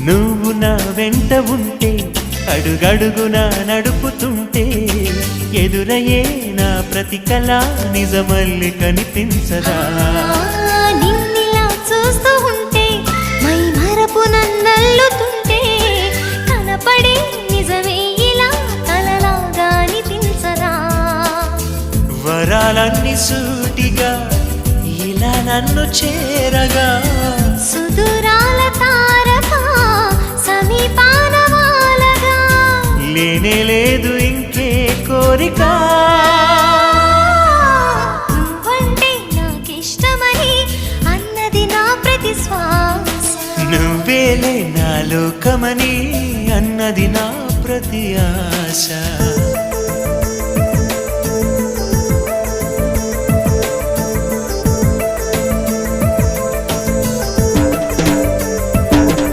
నువ్వు నా వెంట ఉంటే అడుగడుగునా నడుపుతుంటే ఎదురయ్యే నా ప్రతి కళ నిజమల్లి కనిపించదా నిన్నిలా చూస్తూ ఉంటే మై మరపు నన్నల్లుతుంటే కనపడే నిజమే ఇలా కలలాగా అనిపించదా వరాలన్నీ సూటిగా ఇలా నన్ను చేరగా సుదూరాల తారక సమీపాన వాలగా లేనే లేదు ఇంకే కోరిక నువ్వంటే నాకిష్టమని అన్నది నా ప్రతి శ్వాస నువ్వేలే నా లోకమని అన్నది నా ప్రతి ఆశ